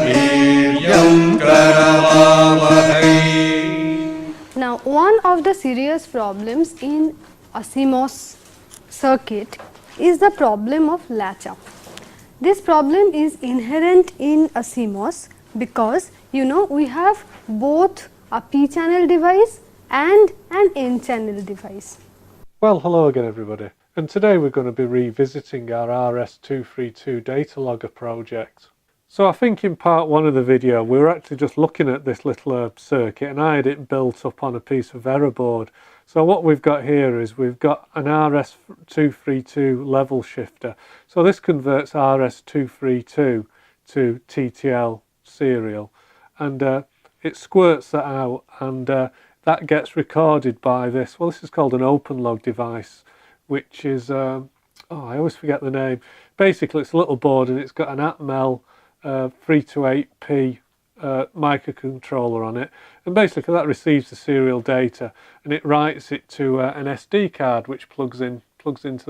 वीर्यं करवावहै. Now, one of the serious problems in a CMOS circuit is the problem of latch up. This problem is inherent in a CMOS because we have both a p-channel device and an n-channel device. Well, hello again everybody, and today we're going to be revisiting our RS232 data logger project. So I think in part one of the video we were actually just looking at this little circuit, and I had it built up on a piece of error board. So what we've got here is we've got an RS232 level shifter. So this converts RS232 to TTL serial, and it squirts that out, and that gets recorded by this. Well, this is called an open log device, which is I always forget the name. Basically, it's a little board, and it's got an Atmel 328p microcontroller on it, and basically that receives the serial data and it writes it to an SD card, which plugs into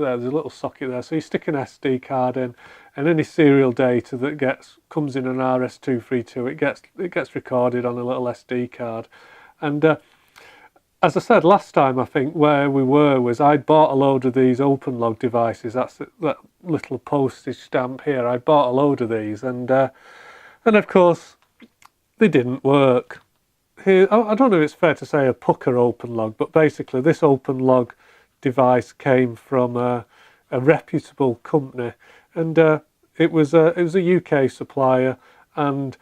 there. There's a little socket there, so you stick an SD card in, and any serial data that comes in an RS232, it gets recorded on a little SD card. And as I said last time, I think where we were was I'd bought a load of these open log devices. That's that little postage stamp here. I bought a load of these, and of course they didn't work. Here, I don't know if it's fair to say a pucker open log, but basically this open log device came from a reputable company, and it was a UK supplier, and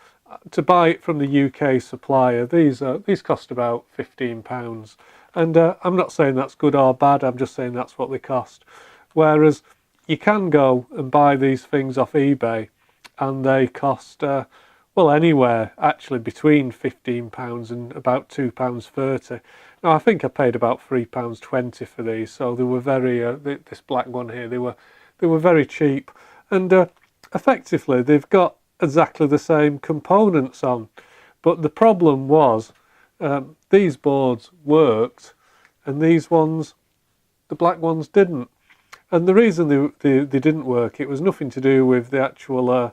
to buy it from the UK supplier, these cost about £15, and I'm not saying that's good or bad, I'm just saying that's what they cost. Whereas you can go and buy these things off eBay, and they cost well, anywhere actually between £15 and about £2.30. Now I think I paid about £3.20 for these, so they were very this black one here, they were very cheap, and effectively they've got exactly the same components on, but the problem was these boards worked and these ones, the black ones, didn't. And the reason they didn't work, it was nothing to do with the actual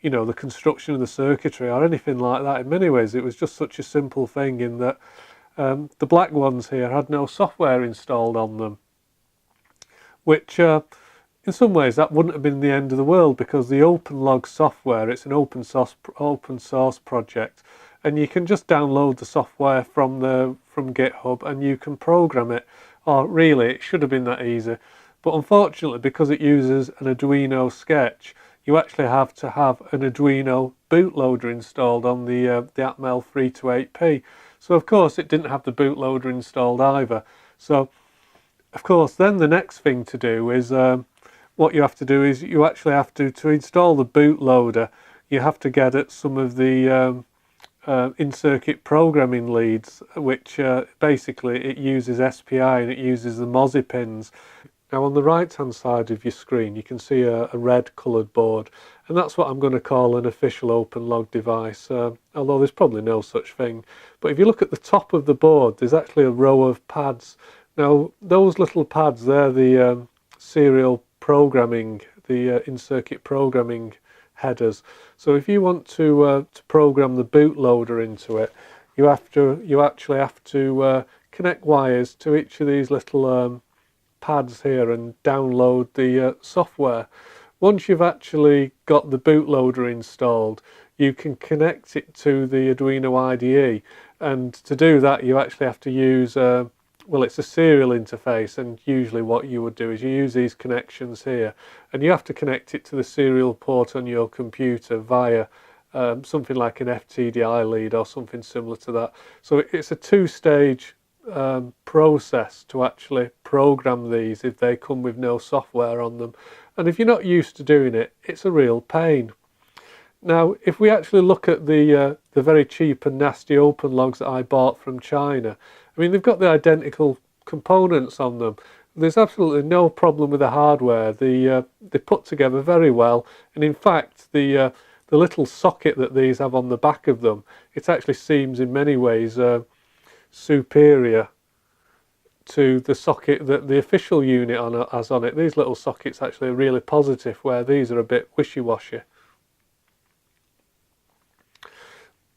the construction of the circuitry or anything like that. In many ways it was just such a simple thing in that the black ones here had no software installed on them, which in some ways that wouldn't have been the end of the world, because the open log software, it's an open source project, and you can just download the software from GitHub and you can program it. Or really, it should have been that easy, but unfortunately, because it uses an Arduino sketch, you actually have to have an Arduino bootloader installed on the Atmel 328p. So of course it didn't have the bootloader installed either. So of course then the next thing to do is what you have to do is you actually have to install the bootloader, you have to get at some of the in-circuit programming leads, which basically it uses SPI and it uses the MOSI pins. Now on the right hand side of your screen you can see a red coloured board, and that's what I'm going to call an official open log device, although there's probably no such thing. But if you look at the top of the board, there's actually a row of pads. Now those little pads, they're the serial programming, the in-circuit programming headers. So if you want to program the bootloader into it, you actually have to connect wires to each of these little pads here and download the software. Once you've actually got the bootloader installed, you can connect it to the Arduino IDE, and to do that you actually have to use well, it's a serial interface, and usually what you would do is you use these connections here, and you have to connect it to the serial port on your computer via something like an FTDI lead or something similar to that. So it's a two-stage process to actually program these if they come with no software on them, and if you're not used to doing it, it's a real pain. Now if we actually look at the very cheap and nasty open logs that I bought from China, I mean they've got the identical components on them, there's absolutely no problem with the hardware, they're put together very well, and in fact the little socket that these have on the back of them, it actually seems in many ways superior to the socket that the official unit has on it. These little sockets actually are really positive, where these are a bit wishy-washy.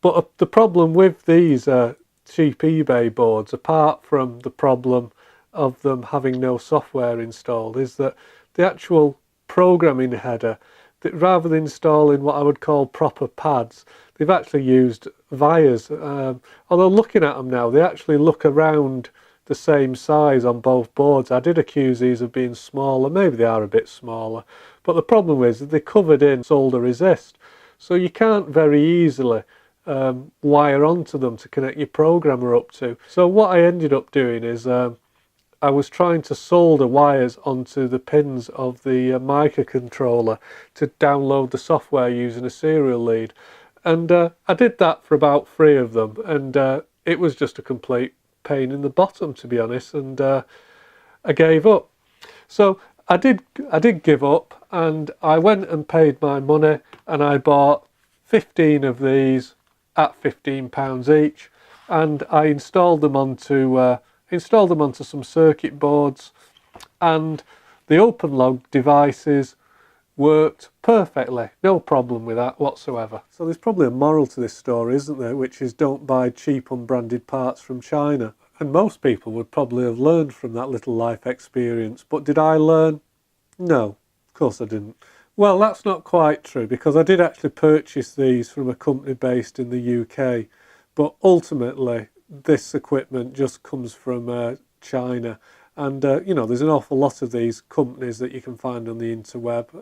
But the problem with these cheap eBay boards, apart from the problem of them having no software installed, is that the actual programming header, that rather than installing what I would call proper pads, they've actually used vias. Although looking at them now, they actually look around the same size on both boards. I did accuse these of being smaller, maybe they are a bit smaller, but the problem is that they're covered in solder resist, so you can't very easily wire onto them to connect your programmer up to. So what I ended up doing is I was trying to solder wires onto the pins of the microcontroller to download the software using a serial lead, and I did that for about 3 of them, and it was just a complete pain in the bottom, to be honest, and I gave up. So I did give up, and I went and paid my money, and I bought 15 of these at £15 each, and I installed them onto some circuit boards, and the OpenLog devices worked perfectly, no problem with that whatsoever. So there's probably a moral to this story, isn't there, which is don't buy cheap unbranded parts from China. And most people would probably have learned from that little life experience, but did I learn? No, of course I didn't. Well, that's not quite true, because I did actually purchase these from a company based in the UK, but ultimately this equipment just comes from China, and you know, there's an awful lot of these companies that you can find on the interweb.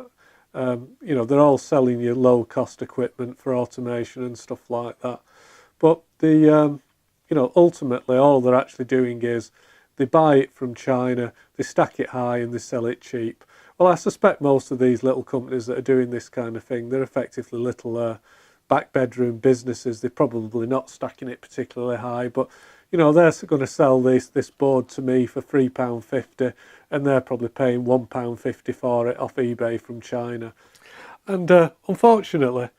You know, they're all selling you low-cost equipment for automation and stuff like that, but the you know, ultimately all they're actually doing is they buy it from China, they stack it high and they sell it cheap. Well, I suspect most of these little companies that are doing this kind of thing, they're effectively little back bedroom businesses. They're probably not stacking it particularly high, but you know, they're going to sell this board to me for £3.50, and they're probably paying £1.50 for it off eBay from China. And unfortunately,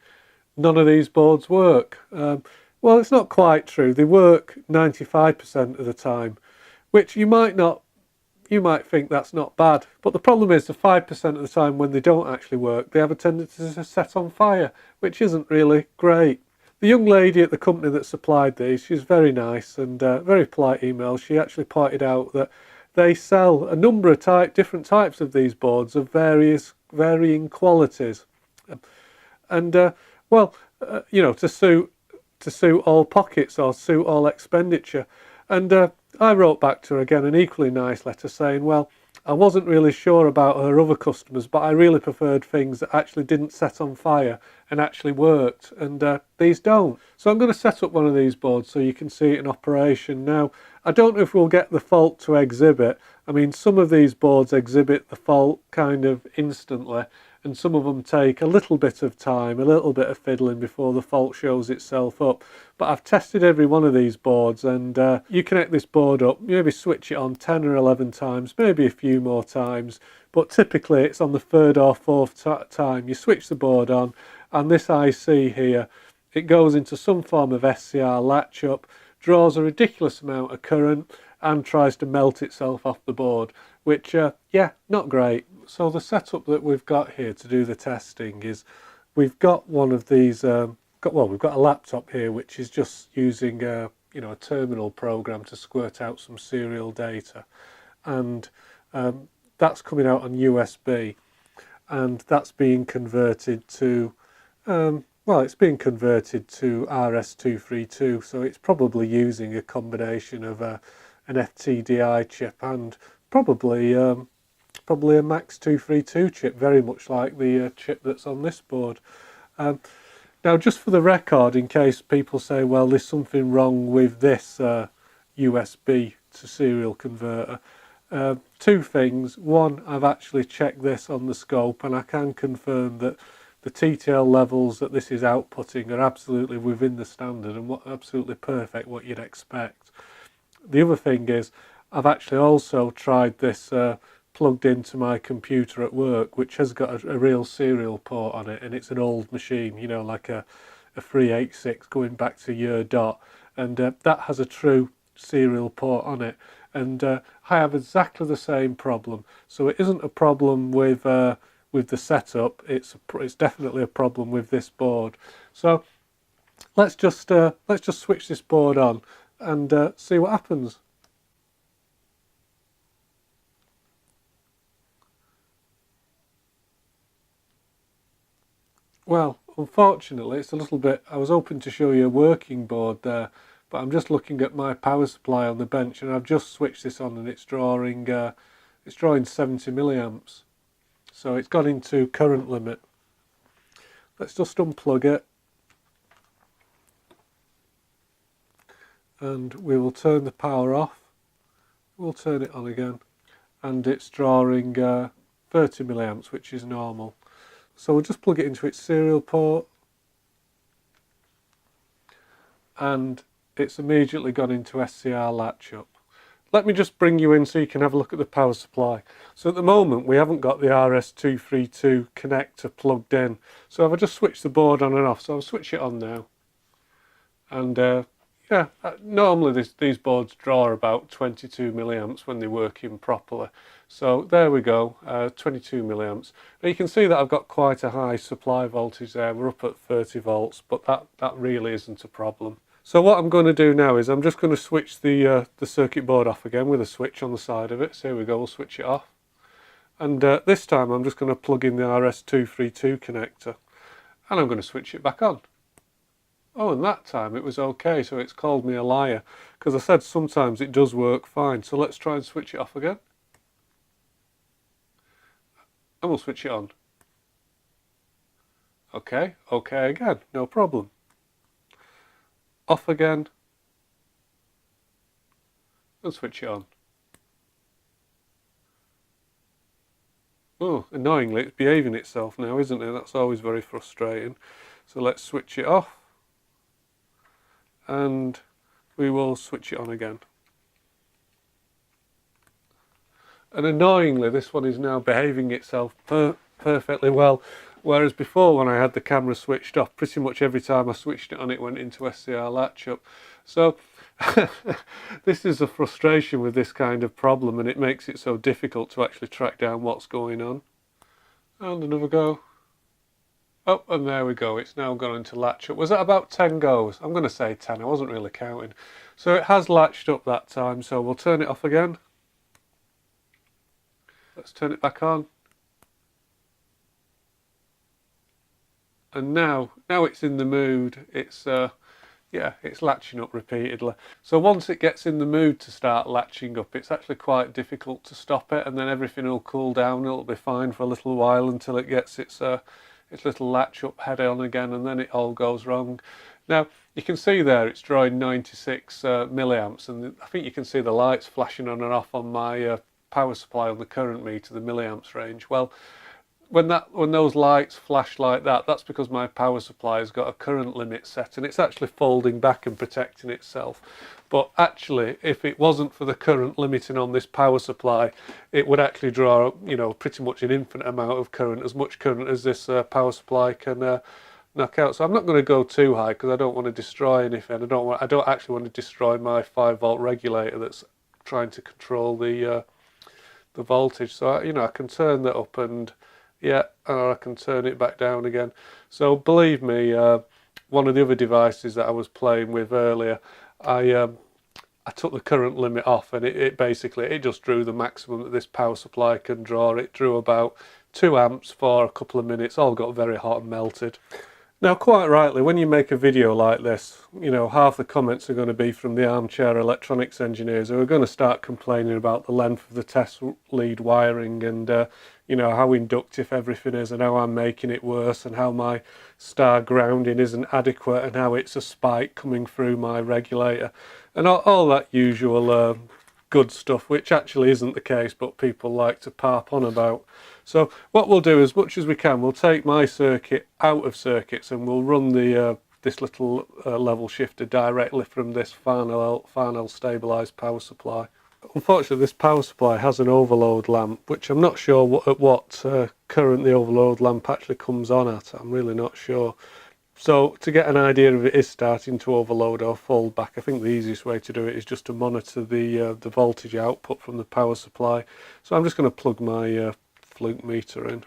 none of these boards work. Well, it's not quite true. They work 95% of the time, which you might think that's not bad. But the problem is the 5% of the time when they don't actually work, they have a tendency to set on fire, which isn't really great. The young lady at the company that supplied these, she's very nice and very polite email. She actually pointed out that they sell a number of different types of these boards of varying qualities. And well, you know, to suit all pockets or suit all expenditure. And I wrote back to her again an equally nice letter saying, well, I wasn't really sure about her other customers, but I really preferred things that actually didn't set on fire and actually worked, and these don't. So I'm going to set up one of these boards so you can see it in operation. Now, I don't know if we'll get the fault to exhibit. I mean, some of these boards exhibit the fault kind of instantly, and some of them take a little bit of time, a little bit of fiddling before the fault shows itself up. But I've tested every one of these boards, and you connect this board up, maybe switch it on 10 or 11 times, maybe a few more times, but typically it's on the 3rd or 4th time you switch the board on, and this IC here, it goes into some form of SCR Latch Up, draws a ridiculous amount of current, and tries to melt itself off the board, which, yeah, not great. So the setup that we've got here to do the testing is we've got one of these, we've got a laptop here which is just using you know, a terminal program to squirt out some serial data, and that's coming out on USB, and that's being converted to well, it's being converted to RS-232, so it's probably using a combination of an FTDI chip and probably a MAX232 chip, very much like the chip that's on this board. Now, just for the record, in case people say, well, there's something wrong with this USB to serial converter, 2 things. One, I've actually checked this on the scope, and I can confirm that the TTL levels that this is outputting are absolutely within the standard and absolutely perfect, what you'd expect. The other thing is, I've actually also tried this plugged into my computer at work, which has got a real serial port on it, and it's an old machine, you know, like a 386 going back to year dot, and that has a true serial port on it, and I have exactly the same problem. So it isn't a problem with the setup, it's definitely a problem with this board. So let's just switch this board on and see what happens. Well, unfortunately, it's a little bit. I was hoping to show you a working board there, but I'm just looking at my power supply on the bench, and I've just switched this on, and it's drawing 70 milliamps. So it's gone into current limit. Let's just unplug it, and we will turn the power off. We'll turn it on again, and it's drawing 30 milliamps, which is normal. So we'll just plug it into its serial port, and it's immediately gone into SCR Latch Up. Let me just bring you in so you can have a look at the power supply. So at the moment we haven't got the RS232 connector plugged in. So if I just switch the board on and off, so I'll switch it on now. And yeah, normally these boards draw about 22 milliamps when they're working properly. So there we go, 22 milliamps. Now you can see that I've got quite a high supply voltage there. We're up at 30 volts, but that really isn't a problem. So what I'm going to do now is I'm just going to switch the circuit board off again with a switch on the side of it. So here we go, we'll switch it off. And this time I'm just going to plug in the RS232 connector, and I'm going to switch it back on. Oh, and that time it was okay, so it's called me a liar, because I said sometimes it does work fine. So let's try and switch it off again. And we'll switch it on. Okay, okay again, no problem. Off again. And switch it on. Oh, annoyingly it's behaving itself now, isn't it? That's always very frustrating. So let's switch it off, and we will switch it on again. And annoyingly this one is now behaving itself perfectly well, whereas before when I had the camera switched off, pretty much every time I switched it on it went into SCR Latch Up. So this is a frustration with this kind of problem, and it makes it so difficult to actually track down what's going on. And another go. Oh, and there we go, it's now gone into Latch Up. Was that about 10 goes? I'm going to say 10, I wasn't really counting. So it has latched up that time, so we'll turn it off again. Let's turn it back on. And now it's in the mood. It's yeah, it's latching up repeatedly. So once it gets in the mood to start latching up, it's actually quite difficult to stop it, and then everything will cool down. It'll be fine for a little while until it gets its little latch up head on again, and then it all goes wrong. Now you can see there it's drawing 96 milliamps, and I think you can see the lights flashing on and off on my power supply on the current meter, the milliamps range. Well, when those lights flash like that, that's because my power supply has got a current limit set, and it's actually folding back and protecting itself. But actually, if it wasn't for the current limiting on this power supply, it would actually draw, you know, pretty much an infinite amount of current, as much current as this power supply can knock out. So I'm not going to go too high because I don't want to destroy anything. I don't actually want to destroy my 5-volt regulator that's trying to control the voltage. So you know, I can turn that up, and yeah, or I can turn it back down again. So believe me, one of the other devices that I was playing with earlier, I took the current limit off, and it basically just drew the maximum that this power supply can draw. It drew about 2 amps for a couple of minutes, all got very hot and melted. Now, quite rightly, when you make a video like this, you know, half the comments are going to be from the armchair electronics engineers who are going to start complaining about the length of the test lead wiring, and you know, how inductive everything is, and how I'm making it worse, and how my star grounding isn't adequate, and how it's a spike coming through my regulator, and all that usual good stuff, which actually isn't the case, but people like to harp on about. So what we'll do, as much as we can, we'll take my circuit out of circuits, and we'll run the this little level shifter directly from this Farnell stabilised power supply. Unfortunately, this power supply has an overload lamp, which I'm not sure at what current the overload lamp actually comes on at. I'm really not sure. So to get an idea if it is starting to overload or fall back, I think the easiest way to do it is just to monitor the voltage output from the power supply. So I'm just going to plug my fluke meter in.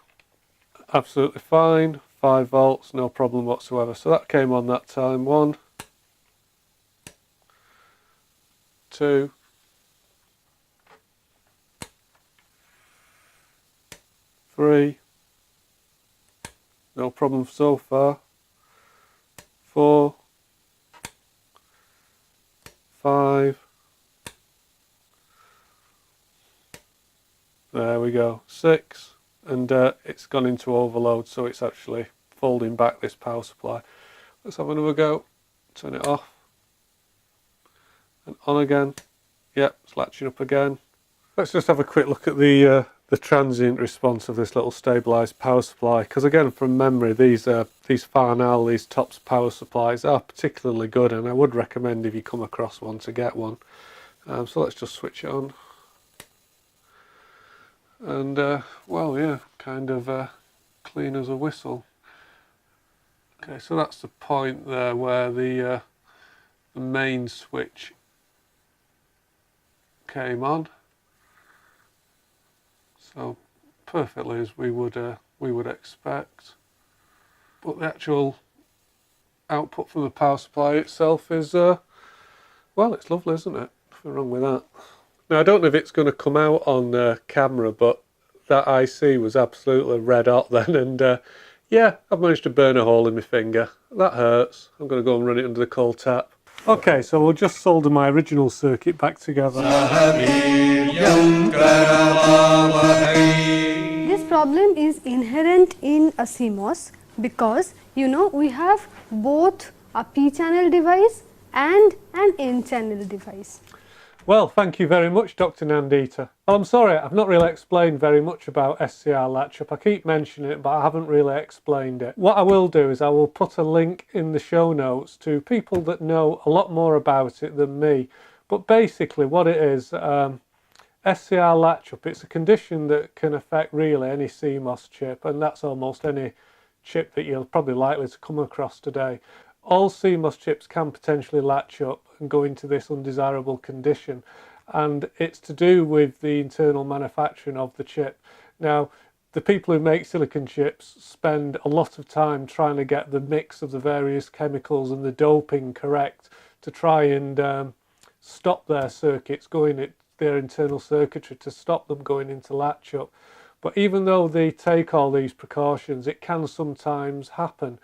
Absolutely fine, 5 volts, no problem whatsoever. So that came on that time. 1, 2, 3, no problem so far. 4, 5, there we go, 6, and it's gone into overload, so it's actually folding back this power supply. Let's have another go. Turn it off and on again. Yep, it's latching up again. Let's just have a quick look at the transient response of this little stabilised power supply, because again, from memory, these Farnell, these Tops power supplies are particularly good, and I would recommend, if you come across one, to get one. So let's just switch it on, and well, yeah, kind of clean as a whistle. Okay, so that's the point there where the main switch came on. So perfectly as we would expect, but the actual output from the power supply itself is well, it's lovely, isn't it? Nothing wrong with that. Now I don't know if it's going to come out on camera, but that IC was absolutely red hot then, and yeah, I've managed to burn a hole in my finger. That hurts. I'm going to go and run it under the cold tap. Okay, so we'll just solder my original circuit back together. This problem is inherent in a CMOS because, you know, we have both a P-channel device and an N-channel device. Well, thank you very much, Dr Nandita. Well, I'm sorry, I've not really explained very much about SCR Latch Up. I keep mentioning it, but I haven't really explained it. What I will do is I will put a link in the show notes to people that know a lot more about it than me. But basically what it is, SCR Latch Up, it's a condition that can affect really any CMOS chip, and that's almost any chip that you're probably likely to come across today. All CMOS chips can potentially latch up and go into this undesirable condition, and it's to do with the internal manufacturing of the chip. Now, the people who make silicon chips spend a lot of time trying to get the mix of the various chemicals and the doping correct to try and stop their circuits going, their internal circuitry, to stop them going into latch up. But even though they take all these precautions, it can sometimes happen.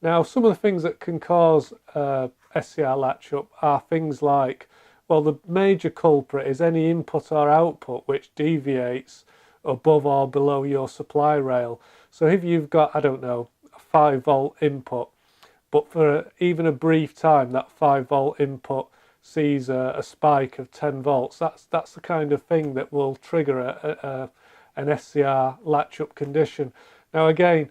Now, some of the things that can cause SCR latch up are things like, well, the major culprit is any input or output which deviates above or below your supply rail. So if you've got, I don't know, a 5-volt input, but for even a brief time that 5-volt input sees a spike of 10 volts, that's the kind of thing that will trigger an SCR latch up condition. Now again,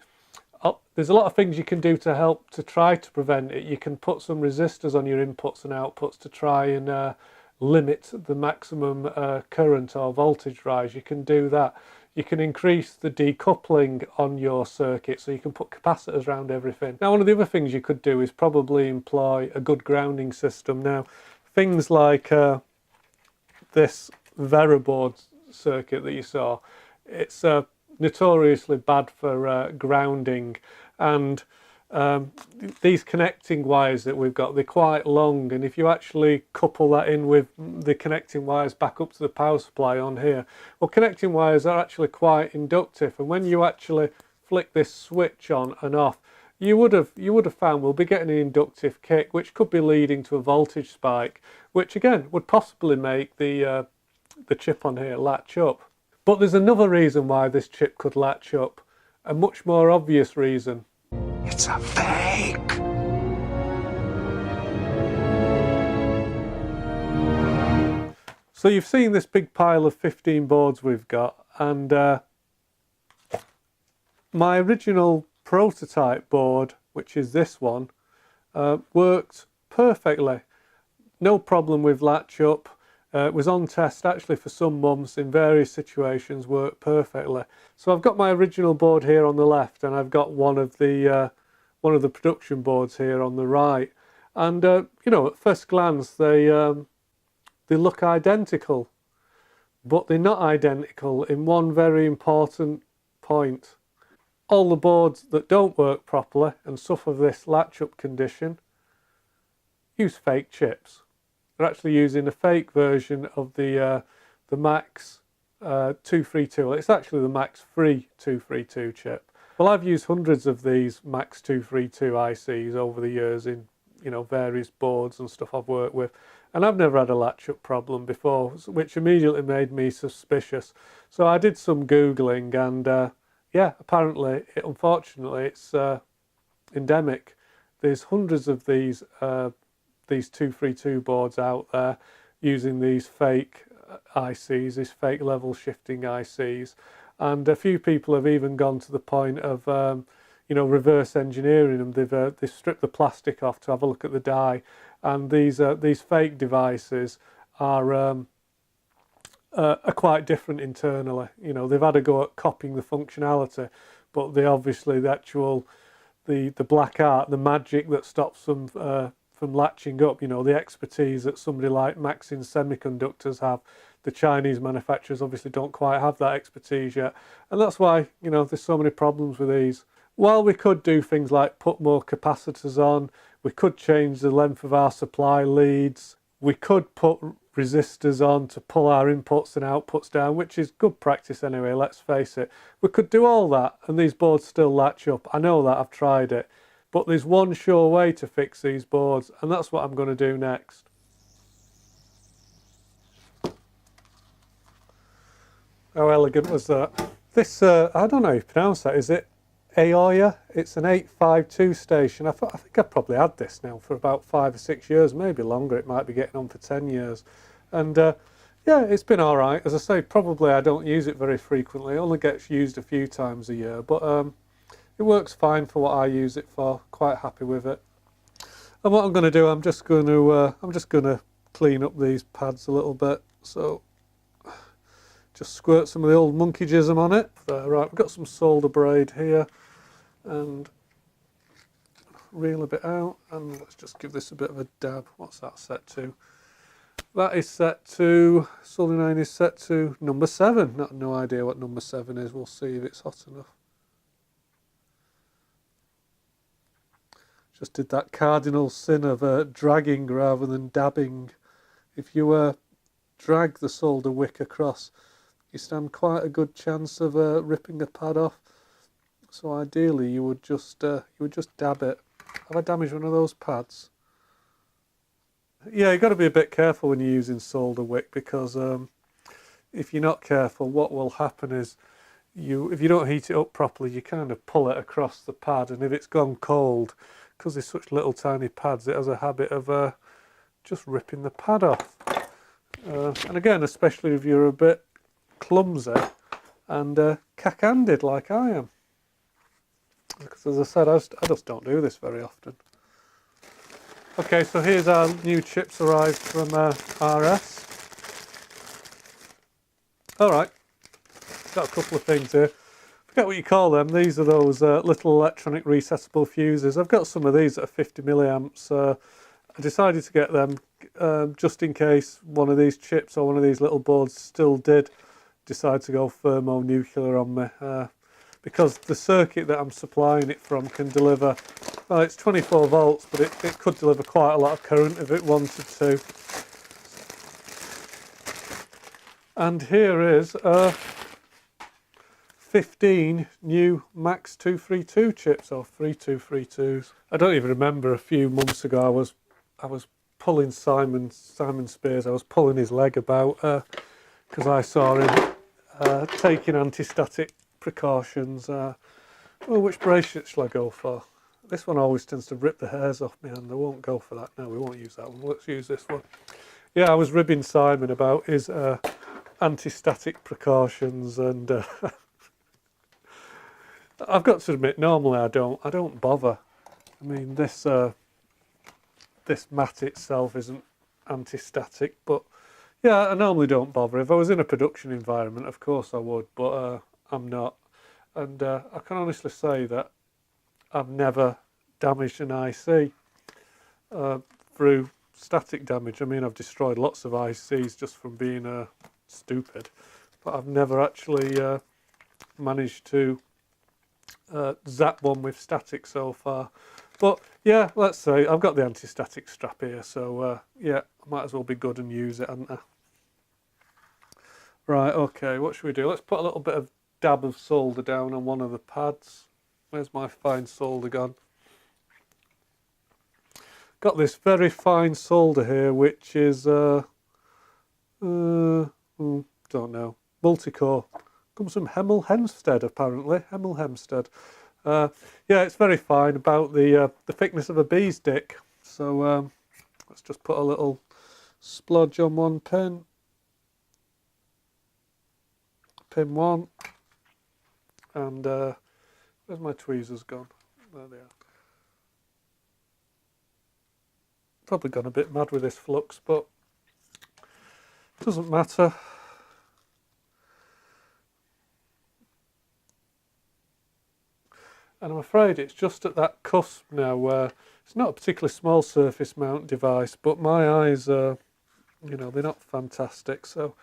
there's a lot of things you can do to help to try to prevent it. You can put some resistors on your inputs and outputs to try and limit the maximum current or voltage rise. You can do that. You can increase the decoupling on your circuit, so you can put capacitors around everything. Now, one of the other things you could do is probably employ a good grounding system. Now, things like this Veriboard circuit that you saw, it's notoriously bad for grounding, and these connecting wires that we've got, they're quite long, and if you actually couple that in with the connecting wires back up to the power supply on here, well, connecting wires are actually quite inductive, and when you actually flick this switch on and off, you would have found we'll be getting an inductive kick, which could be leading to a voltage spike, which again would possibly make the chip on here latch up. But there's another reason why this chip could latch up, a much more obvious reason. It's a fake. So you've seen this big pile of 15 boards we've got, and my original prototype board, which is this one, worked perfectly. No problem with latch up. It was on test actually for some months in various situations, worked perfectly. So I've got my original board here on the left, and I've got one of the production boards here on the right. And you know, at first glance they look identical, but they're not identical in one very important point. All the boards that don't work properly and suffer this latch up condition use fake chips. They're actually using a fake version of the Max 232. Well, it's actually the Max Free 232 chip. Well, I've used hundreds of these Max 232 ICs over the years in, you know, various boards and stuff I've worked with, and I've never had a latch up problem before, which immediately made me suspicious. So I did some Googling, and yeah, apparently, unfortunately, it's endemic. There's hundreds of these 232 boards out there using these fake ICs, these fake level shifting ICs, and a few people have even gone to the point of you know, reverse engineering them. They've stripped the plastic off to have a look at the die, and these fake devices are quite different internally. You know, they've had a go at copying the functionality, but they obviously the black art, the magic that stops them from latching up, you know, the expertise that somebody like Maxim Semiconductors have. The Chinese manufacturers obviously don't quite have that expertise yet, and that's why, you know, there's so many problems with these. While we could do things like put more capacitors on, we could change the length of our supply leads, we could put resistors on to pull our inputs and outputs down, which is good practice anyway, let's face it. We could do all that and these boards still latch up. I know that, I've tried it. But there's one sure way to fix these boards, and that's what I'm going to do next. How elegant was that? This, I don't know how you pronounce that, is it Aoya? It's an 852 station. I think I've probably had this now for about 5 or 6 years, maybe longer. It might be getting on for 10 years. And yeah, it's been all right. As I say, probably I don't use it very frequently. It only gets used a few times a year, but it works fine for what I use it for. Quite happy with it. And what I'm going to do, I'm just going to clean up these pads a little bit. So just squirt some of the old monkey jism on it. Right, we've got some solder braid here, and reel a bit out, and let's just give this a bit of a dab. What's that set to? That is set to, soldering iron is set to number 7. No idea what number 7 is. We'll see if it's hot enough. Just did that cardinal sin of dragging rather than dabbing. If you drag the solder wick across, you stand quite a good chance of ripping the pad off. So ideally, you would just dab it. Have I damaged one of those pads? Yeah, you've got to be a bit careful when you're using solder wick, because if you're not careful, what will happen is if you don't heat it up properly, you kind of pull it across the pad, and if it's gone cold, because there's such little tiny pads, it has a habit of just ripping the pad off. And again, especially if you're a bit clumsy and cack-handed like I am. Because as I said, I just don't do this very often. Okay, so here's our new chips arrived from RS. Alright, got a couple of things here. Forget what you call them. These are those little electronic resettable fuses. I've got some of these that are 50 milliamps. I decided to get them just in case one of these chips or one of these little boards still did decide to go thermonuclear on me. Because the circuit that I'm supplying it from can deliver, well, it's 24 volts, but it could deliver quite a lot of current if it wanted to. And here is 15 new Max 232 chips, or 3232s. I don't even remember, a few months ago I was pulling Simon Spears, I was pulling his leg about because I saw him taking anti-static precautions. Oh, which bracelet shall I go for? This one always tends to rip the hairs off my hand. I won't go for that. No, we won't use that one. Let's use this one. Yeah, I was ribbing Simon about his anti-static precautions, and I've got to admit, normally I don't bother. I mean, this mat itself isn't anti-static, but yeah, I normally don't bother. If I was in a production environment, of course I would, but I'm not. And I can honestly say that I've never damaged an IC through static damage. I mean, I've destroyed lots of ICs just from being stupid, but I've never actually managed to zap one with static so far. But yeah, let's say I've got the anti-static strap here, so yeah, I might as well be good and use it, hadn't I? Right, okay, what should we do? Let's put a little bit of dab of solder down on one of the pads. Where's my fine solder gone? Got this very fine solder here, which is don't know, multi-core. Comes from Hemel Hempstead, apparently. Hemel Hempstead. Yeah, it's very fine, about the thickness of a bee's dick. So let's just put a little splodge on one pin. Pin 1. And where's my tweezers gone? There they are. Probably gone a bit mad with this flux, but doesn't matter. And I'm afraid it's just at that cusp now where it's not a particularly small surface mount device, but my eyes are, you know, they're not fantastic. So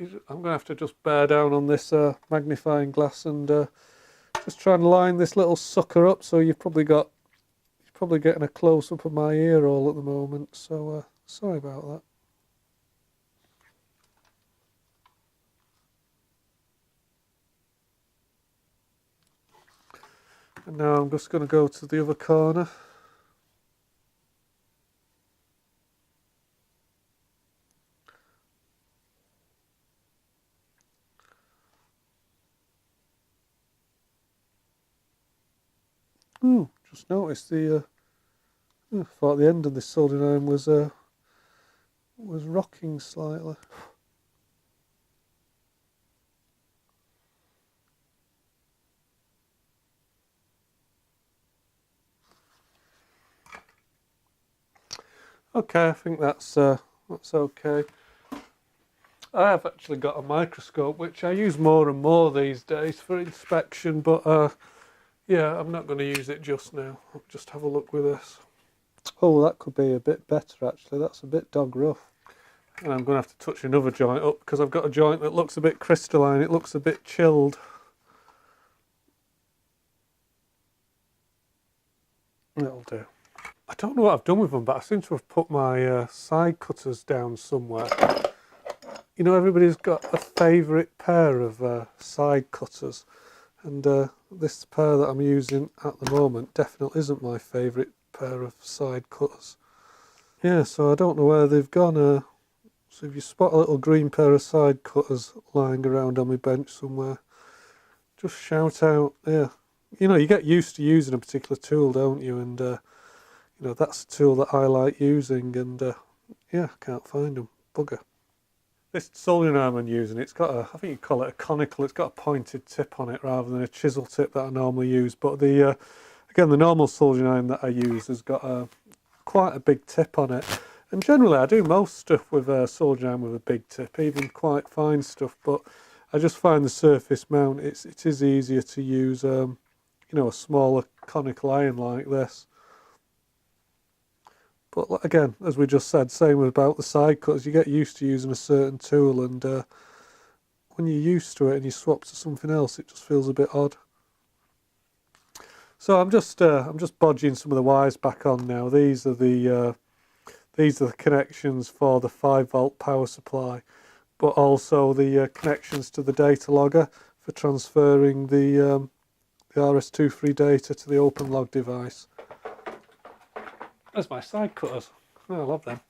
I'm going to have to just bear down on this magnifying glass and just try and line this little sucker up. So you're probably getting a close up of my ear all at the moment. So sorry about that. And now I'm just going to go to the other corner. Just noticed I thought the end of this soldering iron was rocking slightly. Okay, I think that's okay. I have actually got a microscope which I use more and more these days for inspection, but yeah, I'm not going to use it just now. I'll just have a look with this. Oh, that could be a bit better actually. That's a bit dog rough. And I'm going to have to touch another joint up because I've got a joint that looks a bit crystalline. It looks a bit chilled. That'll do. I don't know what I've done with them, but I seem to have put my side cutters down somewhere. You know, everybody's got a favourite pair of side cutters, and this pair that I'm using at the moment definitely isn't my favourite pair of side cutters. Yeah, so I don't know where they've gone. So if you spot a little green pair of side cutters lying around on my bench somewhere, just shout out. Yeah, you know, you get used to using a particular tool, don't you? And you know, that's a tool that I like using, and yeah, I can't find them. Bugger. This soldering iron I'm using, it's got I think you call it a conical, it's got a pointed tip on it rather than a chisel tip that I normally use. But the again, the normal soldering iron that I use has got quite a big tip on it. And generally I do most stuff with soldering iron with a big tip, even quite fine stuff, but I just find the surface mount, it is easier to use you know, a smaller conical iron like this. But again, as we just said, same about the side cutters, you get used to using a certain tool, and when you're used to it and you swap to something else, it just feels a bit odd. So I'm just bodging some of the wires back on now. These are the connections for the 5-volt power supply, but also the connections to the data logger for transferring the RS-233 data to the open log device. There's my side cutters. Oh, I love them.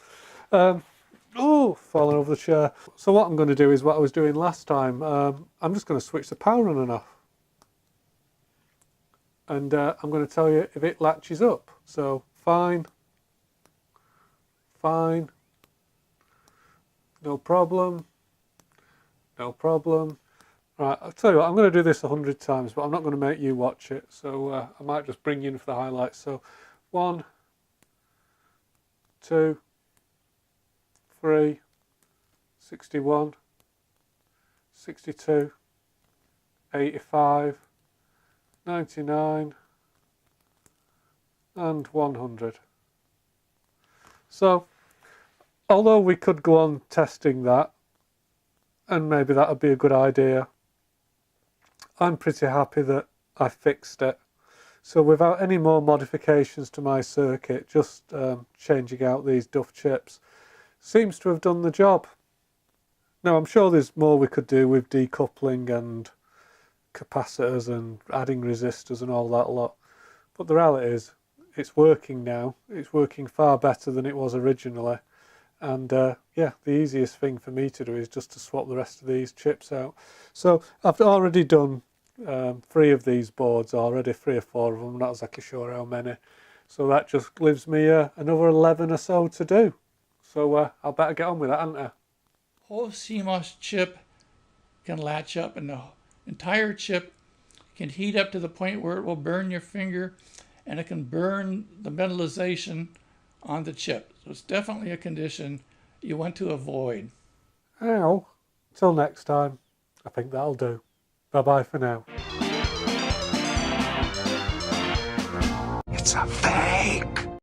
Oh, falling over the chair. So what I'm going to do is what I was doing last time. I'm just going to switch the power on and off. And I'm going to tell you if it latches up. So fine, fine, no problem, no problem. Right, I'll tell you what, I'm going to do this 100 times, but I'm not going to make you watch it. So I might just bring you in for the highlights. So 1, 2, 3, 61, 62, 85, 99 and 100. So although we could go on testing that, and maybe that would be a good idea, I'm pretty happy that I fixed it. So without any more modifications to my circuit, just changing out these duff chips seems to have done the job. Now I'm sure there's more we could do with decoupling and capacitors and adding resistors and all that lot, but the reality is it's working now. It's working far better than it was originally, and yeah, the easiest thing for me to do is just to swap the rest of these chips out. So I've already done 3 of these boards already, 3 or 4 of them, I'm not exactly sure how many, so that just leaves me another 11 or so to do. So I'll better get on with that, hadn't I? Whole CMOS chip can latch up, and the entire chip can heat up to the point where it will burn your finger, and it can burn the metallization on the chip. So it's definitely a condition you want to avoid. Ow. Till next time, I think that'll do. Bye bye for now. It's a